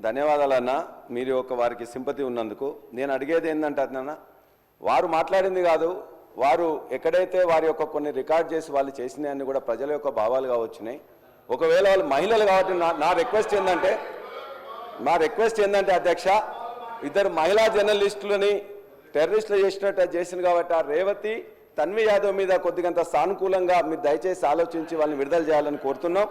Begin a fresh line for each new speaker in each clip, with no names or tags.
ధన్యవాదాలన్నా, మీరు ఒక వారికి సింపతి ఉన్నందుకు. నేను అడిగేది ఏంటంటే అన్న, వారు మాట్లాడింది కాదు, వారు ఎక్కడైతే వారి యొక్క కొన్ని రికార్డ్ చేసి వాళ్ళు చేసినవన్నీ కూడా ప్రజల యొక్క భావాలుగా వచ్చినాయి. ఒకవేళ వాళ్ళు మహిళలు కాబట్టి నా రిక్వెస్ట్ ఏంటంటే అధ్యక్ష, ఇద్దరు మహిళా జర్నలిస్టులని టెర్రరిస్టులు చేసింది కాబట్టి ఆ రేవతి తన్వి యాదవ్ మీద కొద్దిగంత సానుకూలంగా మీరు దయచేసి ఆలోచించి వాళ్ళని విడుదల చేయాలని కోరుతున్నాం.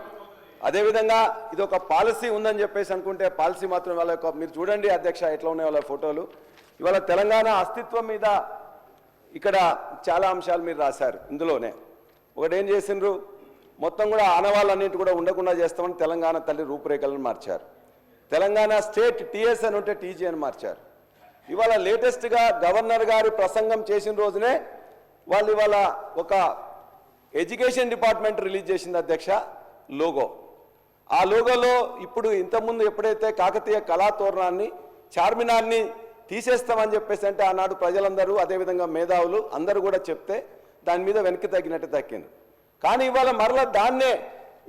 అదేవిధంగా ఇది ఒక పాలసీ ఉందని చెప్పేసి అనుకుంటే పాలసీ మాత్రం వాళ్ళ యొక్క మీరు చూడండి అధ్యక్ష ఎట్లా ఉన్నాయి వాళ్ళ ఫోటోలు. ఇవాళ తెలంగాణ అస్తిత్వం మీద ఇక్కడ చాలా అంశాలు మీరు రాశారు. ఇందులోనే ఒకటేం చేసిండ్రు, మొత్తం కూడా ఆనవాళ్ళన్నింటి కూడా ఉండకుండా చేస్తామని తెలంగాణ తల్లి రూపురేఖలను మార్చారు. తెలంగాణ స్టేట్ టీఎస్ అని ఉంటే టీజీ అని మార్చారు. ఇవాళ లేటెస్ట్గా గవర్నర్ గారి ప్రసంగం చేసిన రోజునే వాళ్ళు ఇవాళ ఒక ఎడ్యుకేషన్ డిపార్ట్మెంట్ రిలీజ్ చేసింది అధ్యక్ష లోగో. ఆ లోగోలో ఇప్పుడు ఇంతకుముందు ఎప్పుడైతే కాకతీయ కళాతోరణాన్ని చార్మినార్ని తీసేస్తామని చెప్పేసి అంటే ఆనాడు ప్రజలందరూ అదేవిధంగా మేధావులు అందరూ కూడా చెప్తే దాని మీద వెనక్కి తగ్గినట్టు తగ్గింది. కానీ ఇవాళ మరలా దాన్నే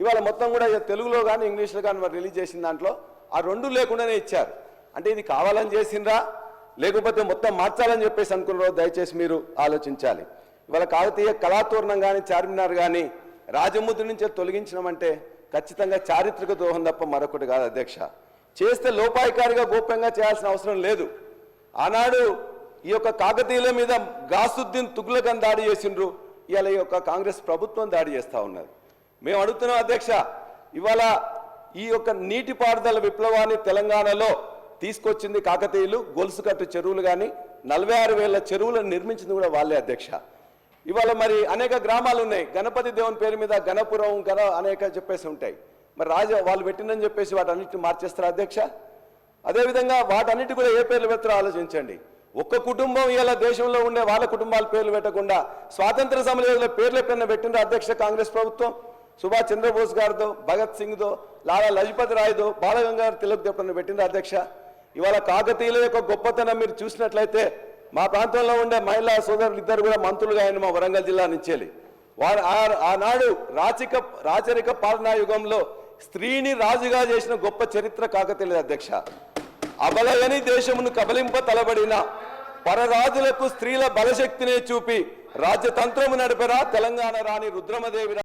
ఇవాళ మొత్తం కూడా తెలుగులో కానీ ఇంగ్లీష్లో కానీ మరి రిలీజ్ చేసిన దాంట్లో ఆ రెండు లేకుండానే ఇచ్చారు. అంటే ఇది కావాలని చేసిండ్రా లేకపోతే మొత్తం మార్చాలని చెప్పేసి అనుకున్నారో దయచేసి మీరు ఆలోచించాలి. ఇవాళ కాకతీయ కళాతోరణం కానీ చార్మినార్ కానీ రాజముద్ర నుంచే తొలగించడమంటే ఖచ్చితంగా చారిత్రక ద్రోహం తప్ప మరొకటి కాదు అధ్యక్ష. చేస్తే లోపాయికారిగా గోప్యంగా చేయాల్సిన అవసరం లేదు. ఆనాడు ఈ యొక్క కాకతీయుల మీద గాసుద్దీన్ తుగ్లకన్ దాడి చేసిండ్రు, ఇవాళ ఈ యొక్క కాంగ్రెస్ ప్రభుత్వం దాడి చేస్తూ ఉన్నది. మేము అడుగుతున్నాం అధ్యక్ష, ఇవాళ ఈ యొక్క నీటిపారుదల విప్లవాన్ని తెలంగాణలో తీసుకొచ్చింది కాకతీయులు. గొలుసుకట్టు చెరువులు కానీ 46,000 చెరువులను నిర్మించింది కూడా వాళ్ళే అధ్యక్ష. ఇవాళ మరి అనేక గ్రామాలు ఉన్నాయి, గణపతి దేవుని పేరు మీద గణపురం అనేక చెప్పేసి ఉంటాయి. మరి వాళ్ళు పెట్టిందని చెప్పేసి వాటన్నిటిని మార్చేస్తారు అధ్యక్ష. అదేవిధంగా వాటన్నిటి కూడా ఏ పేర్లు పెడతారో ఆలోచించండి. ఒక్క కుటుంబం ఇలా దేశంలో ఉండే వాళ్ళ కుటుంబాల పేర్లు పెట్టకుండా స్వాతంత్ర సమరయోధుల పేర్ల పైన పెట్టిండ్రు అధ్యక్ష కాంగ్రెస్ ప్రభుత్వం. సుభాష్ చంద్రబోస్ గారితో, భగత్ సింగ్తో, లాలా లజపతి రాయ్తో, బాలగంగాధర్ తిలక్ పైన పెట్టిండ్రు అధ్యక్ష. ఇవాళ కాకతీయుల యొక్క గొప్పతనం మీరు చూసినట్లయితే మా ప్రాంతంలో ఉండే మహిళా సోదరులు ఇద్దరు కూడా మంత్రులుగా ఆయన మా వరంగల్ జిల్లా నుంచేలి. వారు ఆనాడు రాచరిక పాలనా యుగంలో స్త్రీని రాజుగా చేసిన గొప్ప చరిత్ర కాకతీయుల అధ్యక్ష. అబలయని దేశమును కబలింప తలబడిన పరరాజులకు స్త్రీల బలశక్తినే చూపి రాజ్యతంత్రము నడిపెరా తెలంగాణ రాణి రుద్రమదేవి.